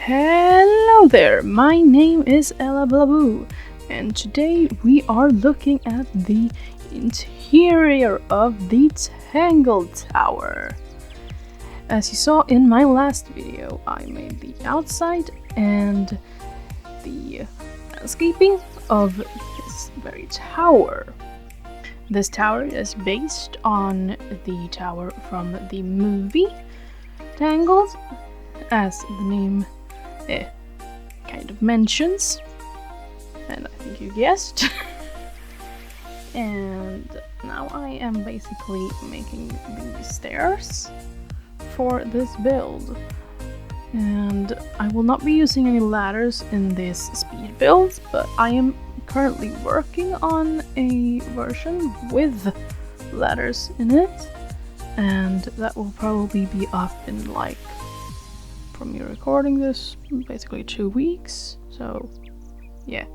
Hello there, my name is Ella Blaboo, and today we are looking at the interior of the Tangled Tower. As you saw in my last video, I made the outside and the landscaping of this very tower. This tower is based on the tower from the movie Tangled, as the name kind of mentions, and I think you guessed. And now I am basically making the stairs for this build, and I will not be using any ladders in this speed build, but I am currently working on a version with ladders in it, and that will probably be up in, like, from me recording this, basically 2 weeks. So yeah,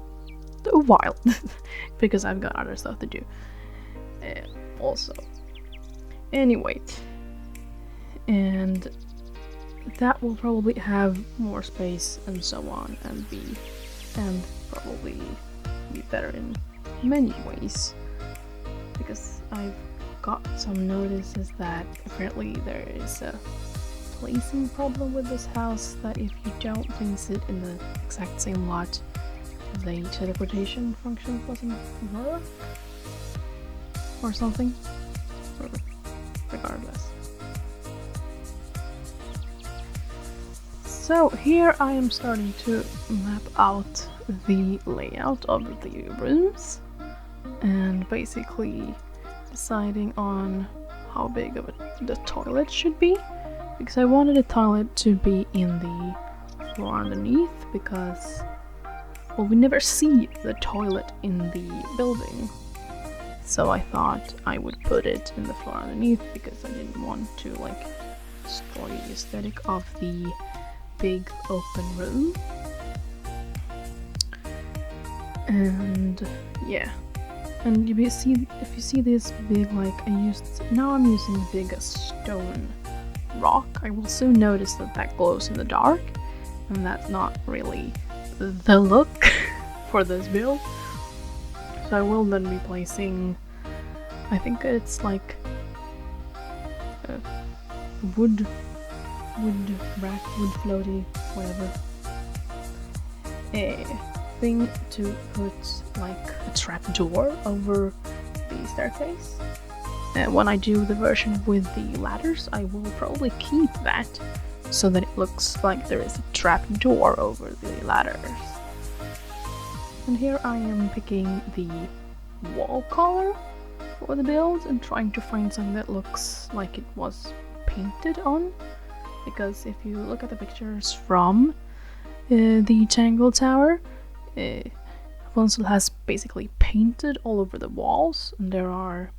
a while because I've got other stuff to do also. Anyway, and that will probably have more space and so on, and probably be better in many ways, because I've got some notices that apparently there is a placing problem with this house, that if you don't place it in the exact same lot, the teleportation function doesn't work or something. Regardless. So here I am starting to map out the layout of the rooms and basically deciding on how big of the toilet should be, because I wanted the toilet to be in the floor underneath, because, well, we never see the toilet in the building. So I thought I would put it in the floor underneath, because I didn't want to, like, destroy the aesthetic of the big open room. And yeah, and if you see this big, like, I'm using a big stone rock, I will soon notice that glows in the dark, and that's not really the look for this build. So I will then be placing, I think it's like a wood rack, wood floaty, whatever, a thing to put like a trap door over the staircase. And when I do the version with the ladders, I will probably keep that so that it looks like there is a trap door over the ladders. And here I am picking the wall color for the build and trying to find something that looks like it was painted on. Because if you look at the pictures from the Tangled Tower, Rapunzel has basically painted all over the walls, and there are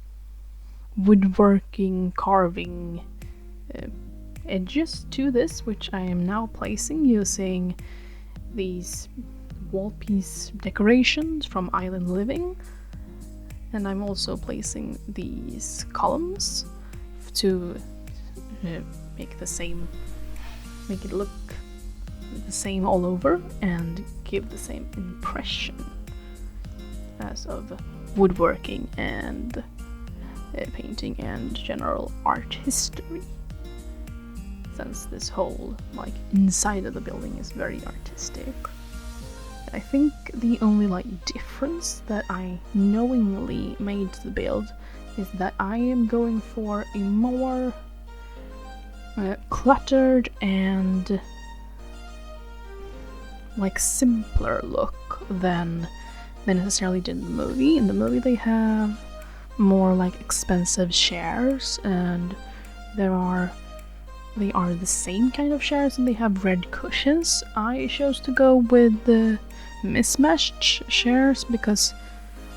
woodworking, carving edges to this, which I am now placing using these wall piece decorations from Island Living. And I'm also placing these columns to make it look the same all over and give the same impression as of woodworking and painting and general art history, since this whole, like, inside of the building is very artistic. I think the only, like, difference that I knowingly made to the build is that I am going for a more cluttered and, like, simpler look than they necessarily did in the movie. In the movie they have more, like, expensive chairs, and they are the same kind of chairs, and they have red cushions. I chose to go with the mismatched chairs because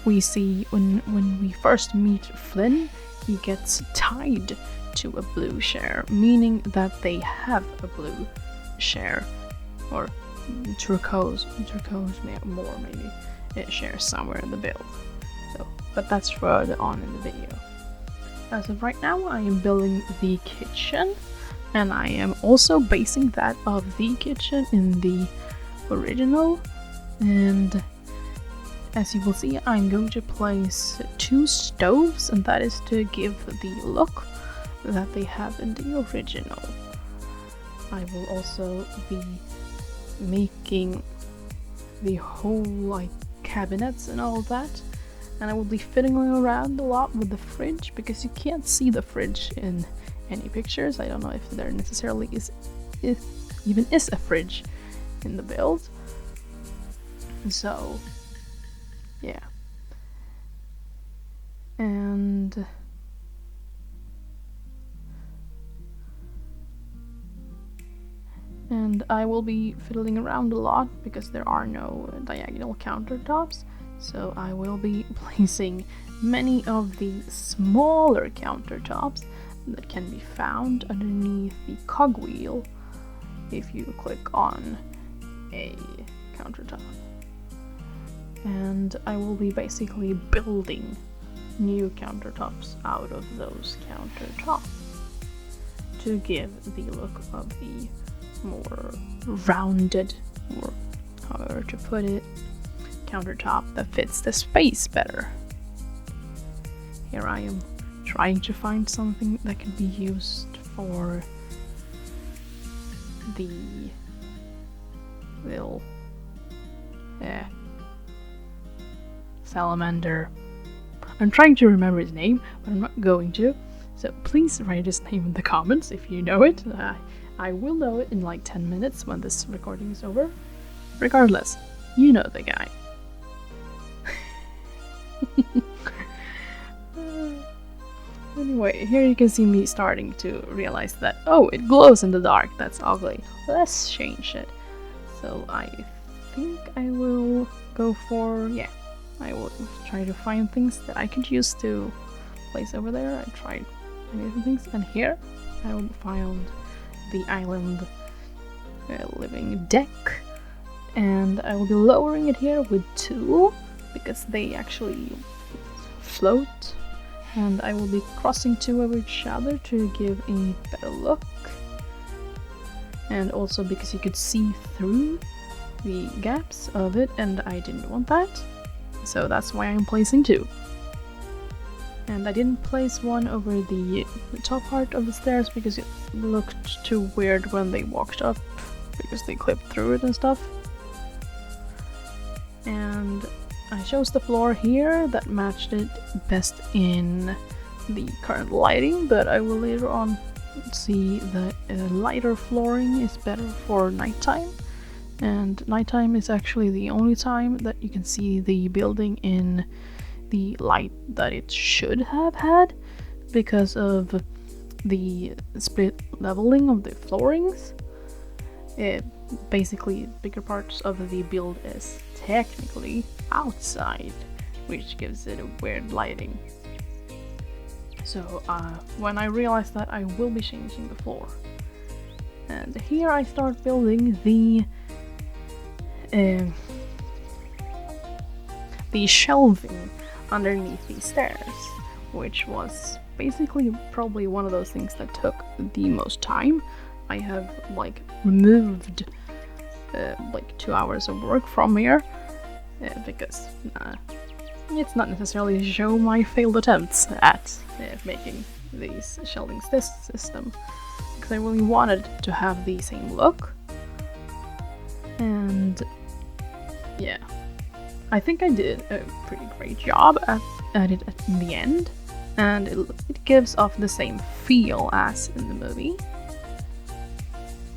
we see when we first meet Flynn, he gets tied to a blue chair, meaning that they have a blue chair, or turquoise maybe share somewhere in the build. So, but that's further on in the video. As of right now, I am building the kitchen, And I am also basing that of the kitchen in the original. And as you will see, I'm going to place 2 stoves, and that is to give the look that they have in the original. I will also be making the whole like cabinets and all that, and I will be fiddling around a lot with the fridge because you can't see the fridge in any pictures. I don't know if there necessarily even is a fridge in the build. So yeah. And I will be fiddling around a lot because there are no diagonal countertops, so I will be placing many of the smaller countertops that can be found underneath the cogwheel if you click on a countertop. And I will be basically building new countertops out of those countertops to give the look of the more rounded, or however to put it, countertop that fits the space better. Here I am trying to find something that can be used for the little salamander. I'm trying to remember his name, but I'm not going to. So please write his name in the comments if you know it. I will know it in like 10 minutes when this recording is over. Regardless, you know the guy. Anyway, here you can see me starting to realize that, oh, it glows in the dark, that's ugly. Let's change it. So I think I will go for, I will try to find things that I could use to place over there. I tried many different things, and here I will find the island living deck, and I will be lowering it here with 2 because they actually float, and I will be crossing 2 over each other to give a better look, and also because you could see through the gaps of it, and I didn't want that, so that's why I'm placing 2. And I didn't place one over the top part of the stairs because it looked too weird when they walked up, because they clipped through it and stuff. And I chose the floor here that matched it best in the current lighting, but I will later on see that lighter flooring is better for nighttime. And nighttime is actually the only time that you can see the building in the light that it should have had, because of the split leveling of the floorings. Basically, bigger parts of the build is technically outside, which gives it a weird lighting. So when I realized that, I will be changing the floor. And here I start building the shelving underneath these stairs, which was basically probably one of those things that took the most time. I have like removed like 2 hours of work from here because it's not necessarily to show my failed attempts at making these shelving system, because I really wanted to have the same look. And yeah, I think I did a pretty great job at it in the end, and it gives off the same feel as in the movie.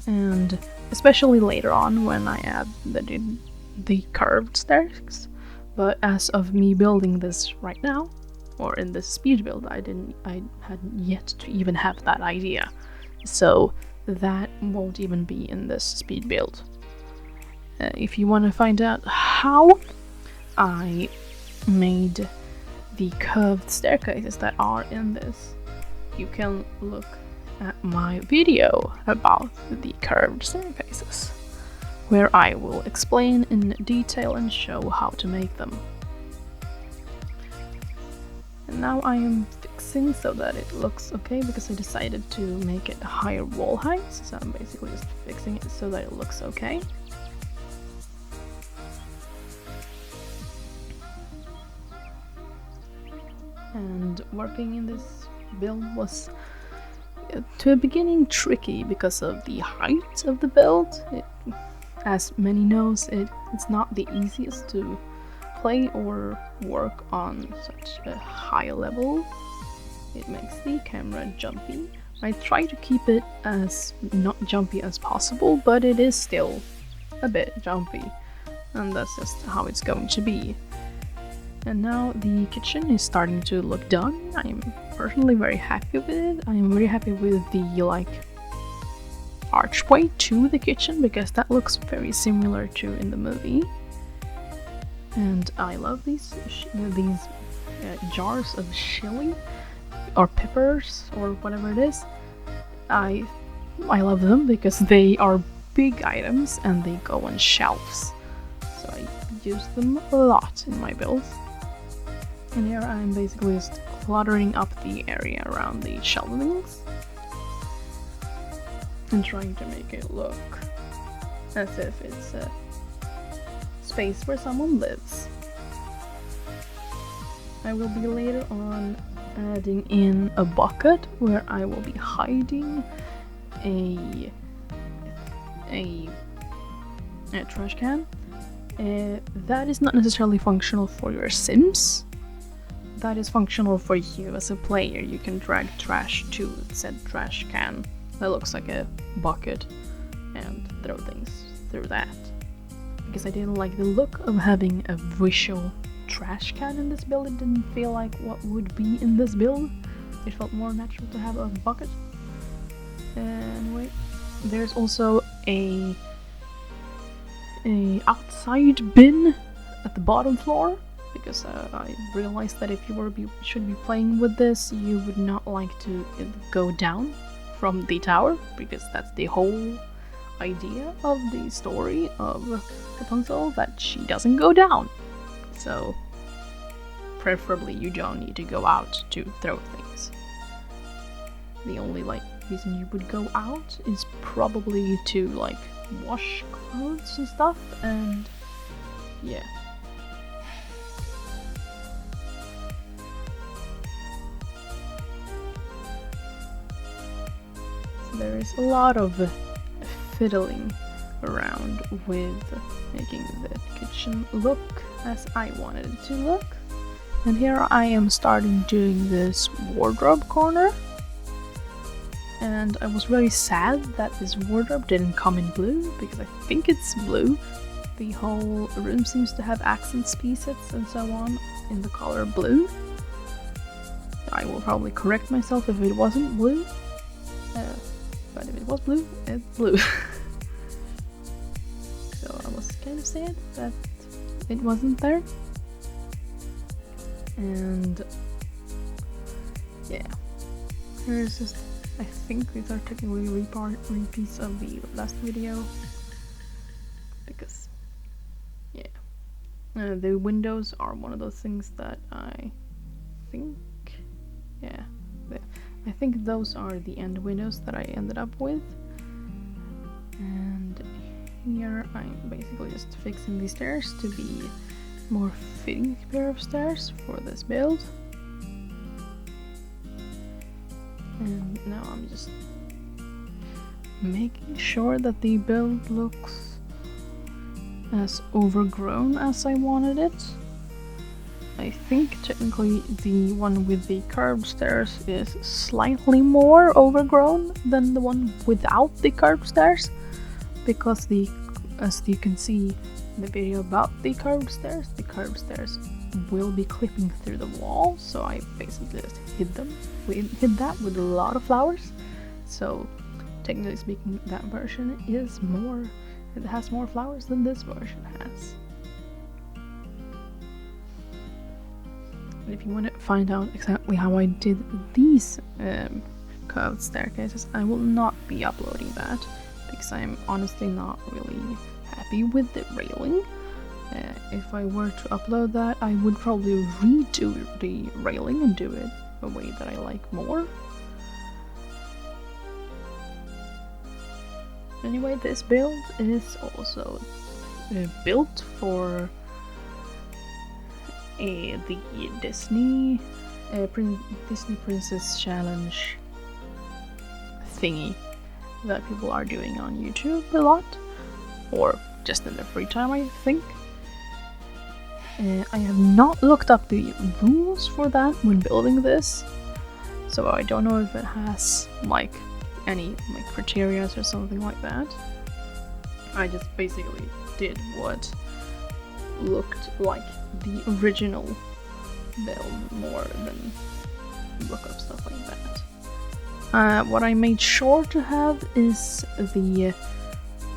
And especially later on when I add the curved stairs. But as of me building this right now, or in this speed build, I hadn't yet to even have that idea. So that won't even be in this speed build. If you want to find out how I made the curved staircases that are in this, you can look at my video about the curved staircases, where I will explain in detail and show how to make them. And now I am fixing so that it looks okay, because I decided to make it a higher wall height, so I'm basically just fixing it so that it looks okay. And working in this build was to the beginning tricky because of the height of the build. As many knows, it's not the easiest to play or work on such a high level. It makes the camera jumpy. I try to keep it as not jumpy as possible, but it is still a bit jumpy, and that's just how it's going to be. And now the kitchen is starting to look done. I'm personally very happy with it. I'm very happy with the archway to the kitchen, because that looks very similar to in the movie. And I love these jars of chili or peppers or whatever it is. I love them because they are big items and they go on shelves, so I use them a lot in my builds. And here I'm basically just cluttering up the area around the shelvings and trying to make it look as if it's a space where someone lives. I will be later on adding in a bucket where I will be hiding a trash can. That is not necessarily functional for your Sims. That is functional for you as a player. You can drag trash to said trash can that looks like a bucket and throw things through that. Because I didn't like the look of having a visual trash can in this build. It didn't feel like what would be in this build. It felt more natural to have a bucket. Anyway, there's also a outside bin at the bottom floor, because I realized that if you should be playing with this, you would not like to go down from the tower, because that's the whole idea of the story of Rapunzel, that she doesn't go down. So preferably you don't need to go out to throw things. The only reason you would go out is probably to wash clothes and stuff, and yeah. So there is a lot of fiddling around with making the kitchen look as I wanted it to look. And here I am starting doing this wardrobe corner. And I was very sad that this wardrobe didn't come in blue, because I think it's blue. The whole room seems to have accent pieces and so on in the color blue. I will probably correct myself if it wasn't blue. But if it was blue, it's blue. So I was kind of sad that it wasn't there. And yeah, here's just, I think these are technically repeats of the last video, because yeah, the windows are one of those things that I think, yeah, I think those are the end windows that I ended up with. And here I'm basically just fixing the stairs to be more fitting pair of stairs for this build. And now I'm just making sure that the build looks as overgrown as I wanted it. I think technically the one with the curved stairs is slightly more overgrown than the one without the curved stairs, because as you can see in the video about the curved stairs will be clipping through the wall, so I basically just hid them. We hid that with a lot of flowers, so technically speaking that version is more, it has more flowers than this version has. And if you want to find out exactly how I did these curved staircases, I will not be uploading that, because I'm honestly not really happy with the railing. If I were to upload that, I would probably redo the railing and do it a way that I like more. Anyway, this build is also built for the Disney Princess Challenge thingy that people are doing on YouTube a lot, or just in their free time, I think. I have not looked up the rules for that when building this, so I don't know if it has like any like criteria or something like that. I just basically did what looked like the original build more than look up stuff like that. What I made sure to have is the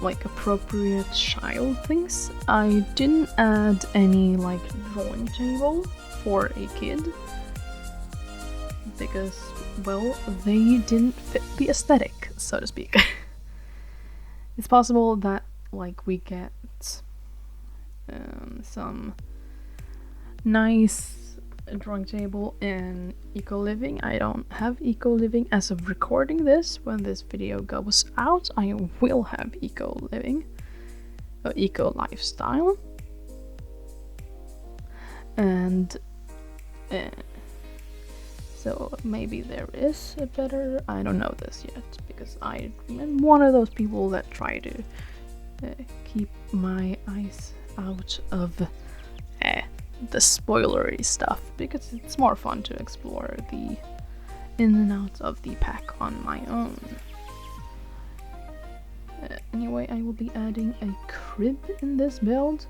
like appropriate child things. I didn't add any like drawing table for a kid because, well, they didn't fit the aesthetic, so to speak. It's possible that like we get some nice drawing table in Eco Living. I don't have Eco Living as of recording this. When this video goes out, I will have Eco Living, Eco Lifestyle, and so maybe there is a better. I don't know this yet because I'm one of those people that try to keep my eyes out of the spoilery stuff because it's more fun to explore the in and outs of the pack on my own. Anyway, I will be adding a crib in this build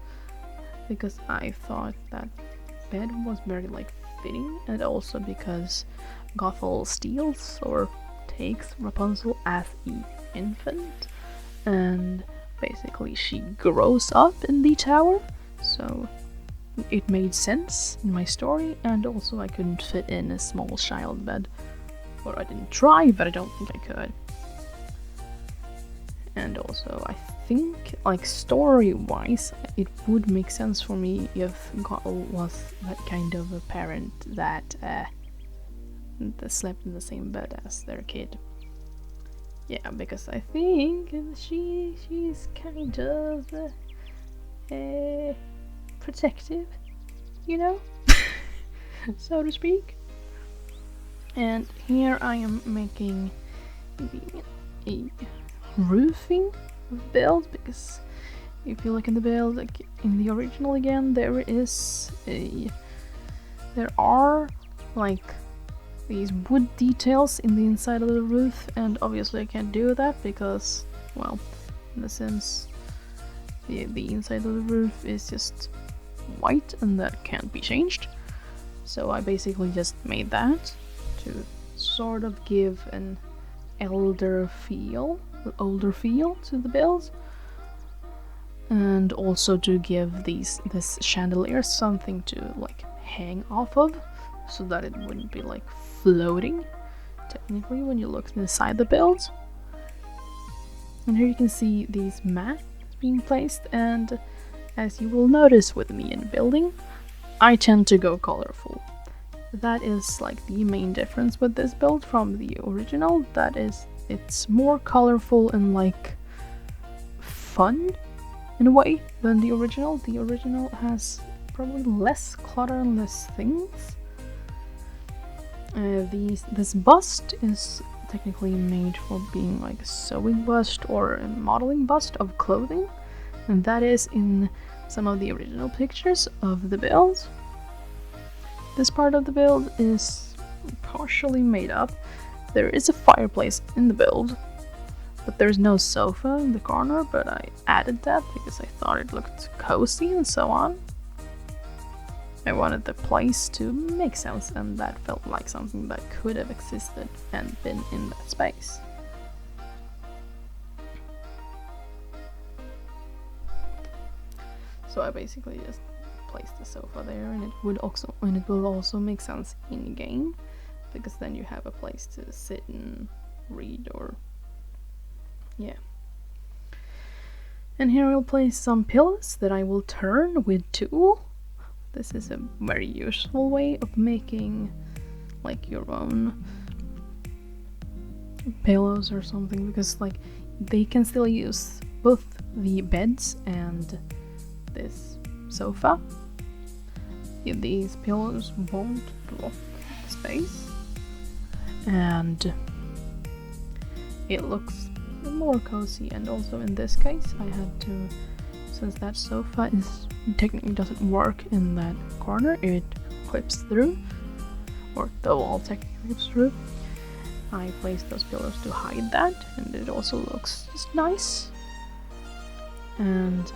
because I thought that bed was very like fitting, and also because Gothel steals or takes Rapunzel as an infant, and basically she grows up in the tower, so it made sense in my story. And also I couldn't fit in a small child bed, or I didn't try, but I don't think I could. And also I think like story-wise it would make sense for me if Gothel was that kind of a parent that slept in the same bed as their kid. Yeah, because I think she's kind of protective, you know, so to speak. And here I am making a roofing build, because if you look in the build, like in the original again, there are like these wood details in the inside of the roof, and obviously I can't do that because, well, in The Sims the inside of the roof is just white and that can't be changed. So I basically just made that to sort of give an older feel to the build, and also to give this chandelier something to like hang off of, so that it wouldn't be like floating technically when you look inside the build. And here you can see these mats being placed, and as you will notice with me in building, I tend to go colorful. That is like the main difference with this build from the original. That is, it's more colorful and like fun in a way than the original. The original has probably less clutter and less things. This bust is technically made for being like a sewing bust or a modeling bust of clothing, and that is in some of the original pictures of the build. This part of the build is partially made up. There is a fireplace in the build, but there's no sofa in the corner, but I added that because I thought it looked cozy and so on. I wanted the place to make sense, and that felt like something that could have existed and been in that space. So I basically just placed the sofa there, and it will also make sense in game, because then you have a place to sit and read, or yeah. And here I'll place some pillows that I will turn with tool. This is a very useful way of making like your own pillows or something, because like they can still use both the beds and this sofa. These pillows won't block space, and it looks more cozy. And also in this case I had to, since that sofa is technically doesn't work in that corner, it clips through, or the wall technically clips through, I placed those pillows to hide that, and it also looks just nice. And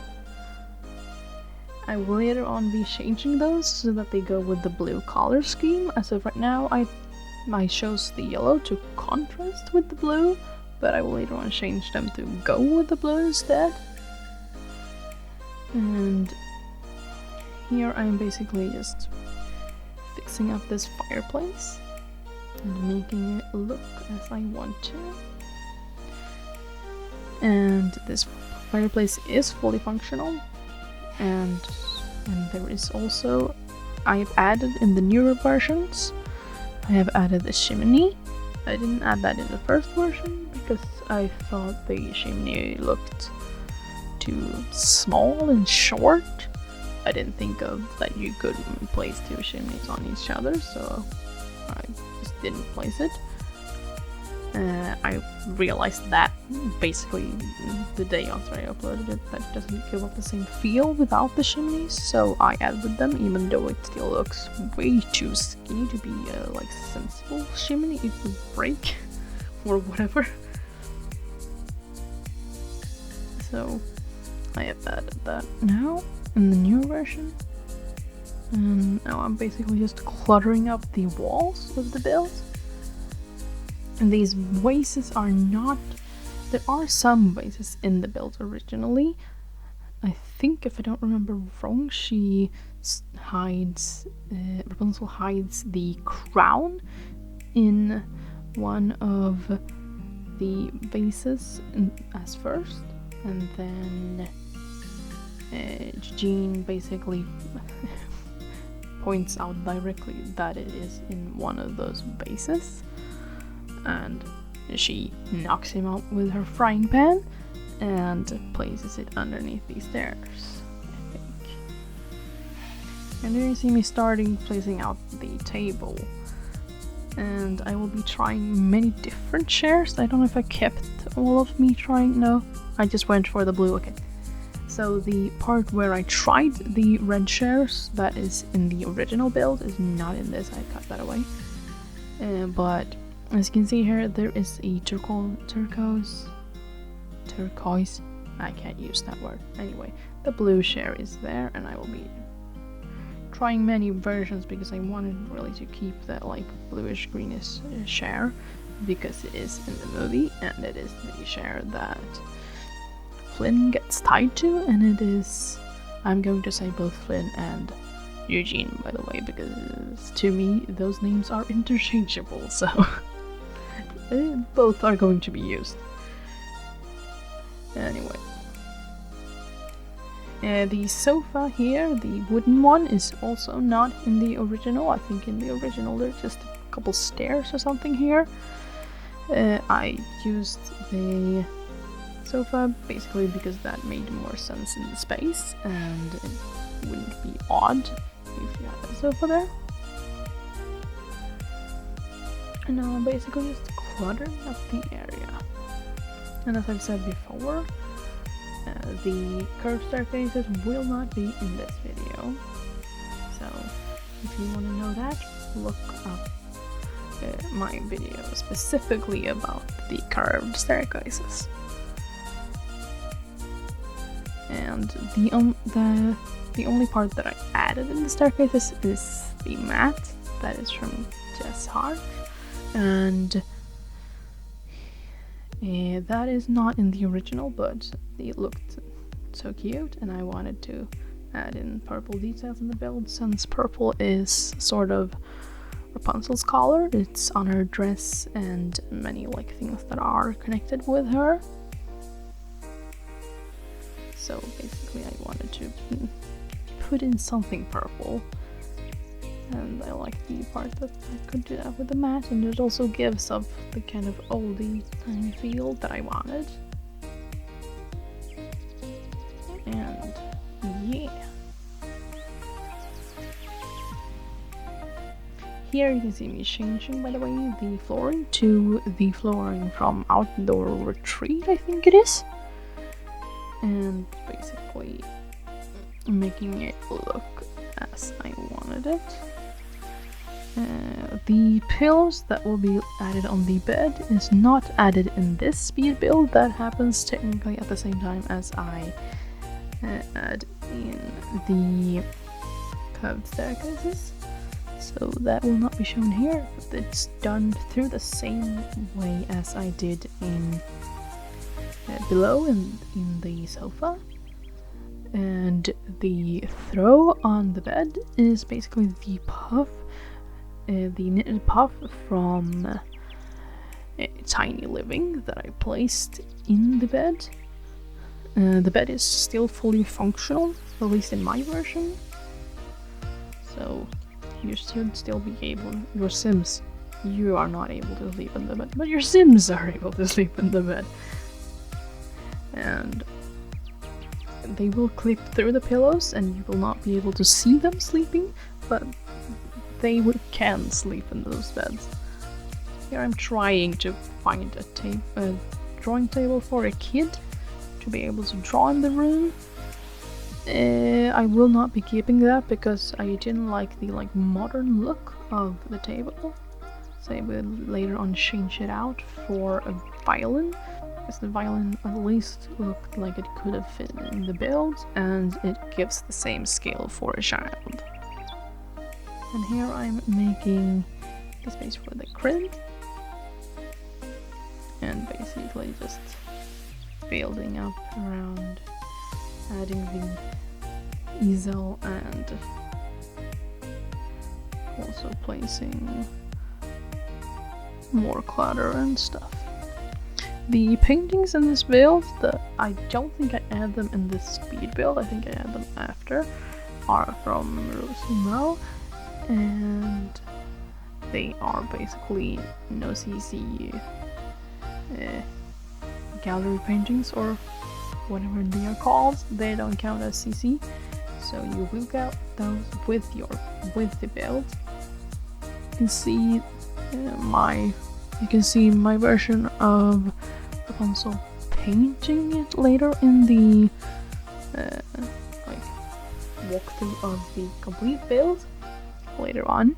I will later on be changing those so that they go with the blue color scheme. As of right now, I chose the yellow to contrast with the blue, but I will later on change them to go with the blue instead. And here I'm basically just fixing up this fireplace and making it look as I want to. And this fireplace is fully functional, and there is also, I have added in the newer versions, I have added a chimney. I didn't add that in the first version because I thought the chimney looked too small and short. I didn't think of that you could place two chimneys on each other, so I just didn't place it. I realized that basically the day after I uploaded it, that it doesn't give off the same feel without the chimneys, so I added them, even though it still looks way too skinny to be a like sensible chimney. It would break or whatever. So I have added that now in the new version. And now I'm basically just cluttering up the walls of the build. And these vases are not... There are some vases in the build originally. I think, if I don't remember wrong, she hides... Rapunzel hides the crown in one of the vases as first. And then Jean basically points out directly that it is in one of those vases. And she knocks him out with her frying pan and places it underneath these stairs, I think. And there you see me starting placing out the table. And I will be trying many different chairs. I don't know if I kept all of me trying. No, I just went for the blue. Okay. So the part where I tried the red chairs that is in the original build is not in this. I cut that away. But as you can see here, there is a turquoise, I can't use that word. Anyway, the blue share is there, and I will be trying many versions because I wanted really to keep that like bluish greenish share, because it is in the movie, and it is the share that Flynn gets tied to, and it is, I'm going to say both Flynn and Eugene, by the way, because to me those names are interchangeable, so both are going to be used. Anyway. The sofa here, the wooden one, is also not in the original. I think in the original there's just a couple stairs or something here. I used the sofa basically because that made more sense in the space, and it wouldn't be odd if you had a sofa there. And now I'm basically just cluttering up the area. And as I've said before, the curved staircases will not be in this video. So if you want to know that, look up my video specifically about the curved staircases. And the only part that I added in the staircases is the mat that is from Jess Hart, and that is not in the original, but it looked so cute and I wanted to add in purple details in the build, since purple is sort of Rapunzel's color. It's on her dress and many like things that are connected with her. So basically I wanted to put in something purple. And I like the part that I could do that with the mat, and it also gives off the kind of oldie tiny feel that I wanted. And yeah. Here you can see me changing, by the way, the flooring to the flooring from Outdoor Retreat, I think it is. And basically making it look as I wanted it. The pillows that will be added on the bed is not added in this speed build. That happens technically at the same time as I add in the curved staircases. So that will not be shown here, but it's done through the same way as I did in below in the sofa. And the throw on the bed is basically the puff, the knitted puff from Tiny Living that I placed in the bed. The bed is still fully functional, at least in my version. So you should still be able, your Sims, you are not able to sleep in the bed, but your Sims are able to sleep in the bed. And they will clip through the pillows and you will not be able to see them sleeping, but they can sleep in those beds. Here I'm trying to find a drawing table for a kid to be able to draw in the room. I will not be keeping that because I didn't like the modern look of the table. So I will later on change it out for a violin, because the violin at least looked like it could have fit in the build, and it gives the same scale for a child. And here I'm making the space for the crib, and basically just building up around adding the easel and also placing more clutter and stuff. The paintings in this build, I don't think I add them in this speed build, I think I add them after, are from Rapunzel, and they are basically NoCC gallery paintings, or whatever they are called. They don't count as CC, so you will get those with the build. You can see my version of Rapunzel painting it later in the walkthrough of the complete build later on.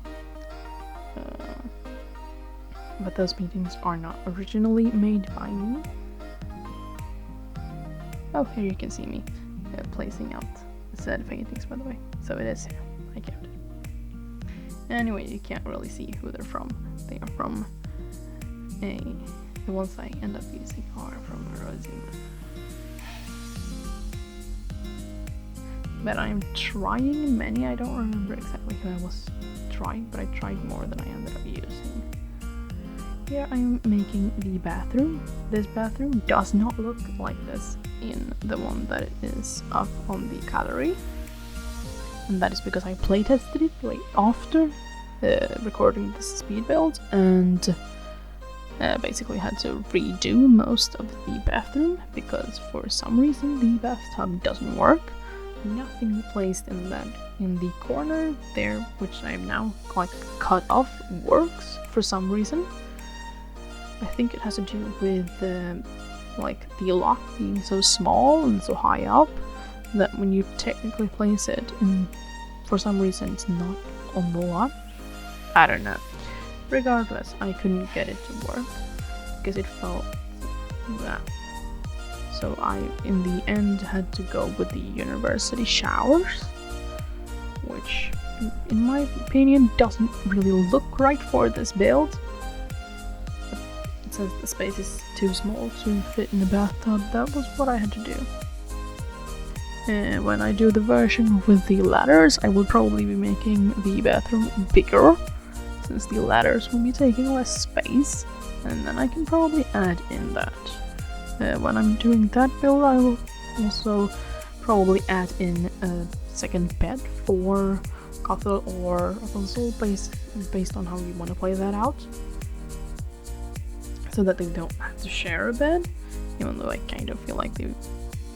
But those paintings are not originally made by me. Oh, here you can see me placing out said paintings, by the way. So it is here. I kept it. Anyway, you can't really see who they're from. They are from the ones I end up using are from Rapunzel. But I'm trying many. I don't remember exactly who I was trying, but I tried more than I ended up using. Here I'm making the bathroom. This bathroom does not look like this in the one that is up on the gallery. And that is because I playtested it right after recording this speed build, and basically had to redo most of the bathroom because for some reason the bathtub doesn't work. Nothing placed in the corner there, which I have now cut off, works for some reason. I think it has to do with the lock being so small and so high up that when you technically place it in, for some reason it's not on the lock. I don't know. Regardless, I couldn't get it to work because it felt that. So I, in the end, had to go with the university showers, which, in my opinion, doesn't really look right for this build. But since the space is too small to fit in the bathtub, that was what I had to do. And when I do the version with the ladders, I will probably be making the bathroom bigger, since the ladders will be taking less space, and then I can probably add in that. When I'm doing that build, I will also probably add in a second bed for Gothel or Rapunzel based on how you want to play that out. So that they don't have to share a bed, even though I kind of feel like they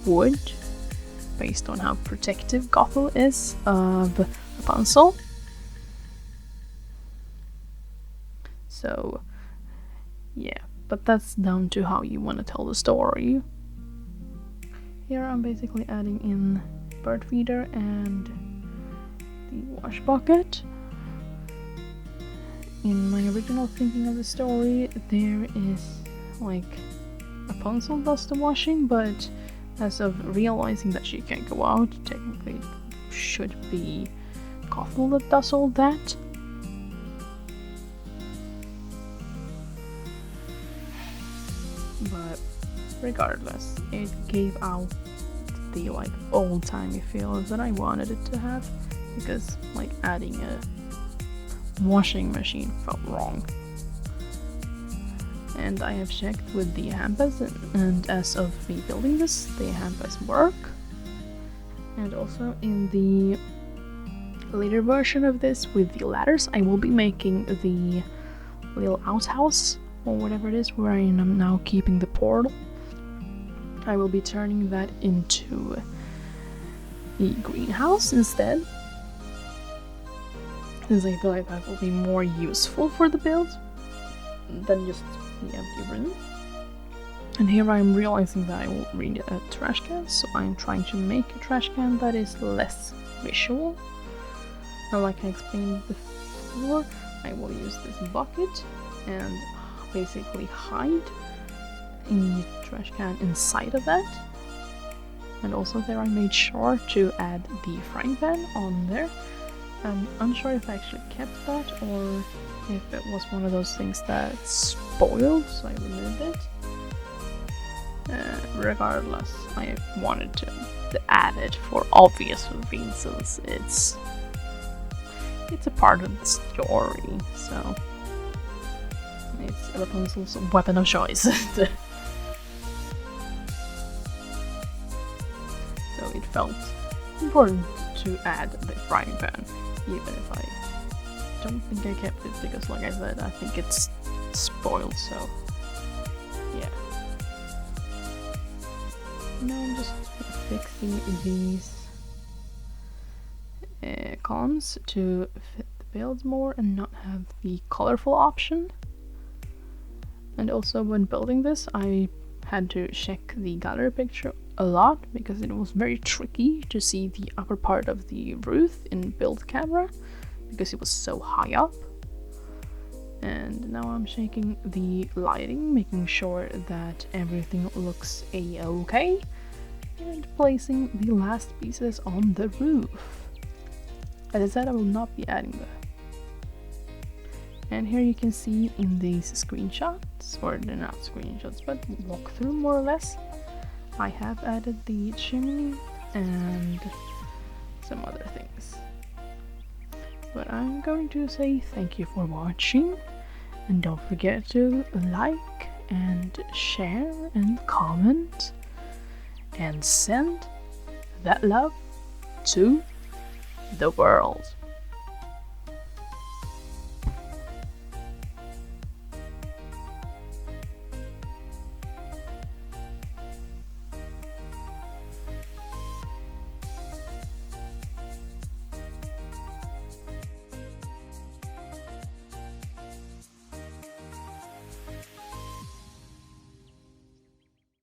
would, based on how protective Gothel is of Rapunzel. So, yeah, but that's down to how you want to tell the story. Here I'm basically adding in bird feeder and the wash bucket. In my original thinking of the story, there is like Rapunzel does the washing, but as of realizing that she can't go out, technically it should be Gothel that does all that. But regardless, it gave out the like old-timey feel that I wanted it to have, because like adding a washing machine felt wrong. And I have checked with the hampas, and as of me building this, the hampas work. And also in the later version of this with the ladders, I will be making the little outhouse or whatever it is where I am now keeping the portal. I will be turning that into a greenhouse instead, since I feel like that will be more useful for the build than just the empty room. And here I'm realizing that I will need a trash can, so I'm trying to make a trash can that is less visual. And like I explained before, I will use this bucket and basically hide a trash can inside of that. And also there I made sure to add the frying pan on there. I'm unsure if I actually kept that or if it was one of those things that spoiled, so I removed it. Regardless, I wanted to add it for obvious reasons. It's a part of the story, so it's Rapunzel's weapon of choice. So it felt important to add the frying pan, even if I don't think I kept it, because like I said, I think it's spoiled, so yeah. Now I'm just fixing these columns to fit the build more and not have the colorful option. And also when building this, I had to check the gallery picture a lot because it was very tricky to see the upper part of the roof in build camera because it was so high up. And now I'm checking the lighting, making sure that everything looks a-okay, and placing the last pieces on the roof. As I said, I will not be adding that. And here you can see in these screenshots, or they're not screenshots, but walkthrough more or less, I have added the chimney and some other things. But I'm going to say thank you for watching, and don't forget to like and share and comment and send that love to the world.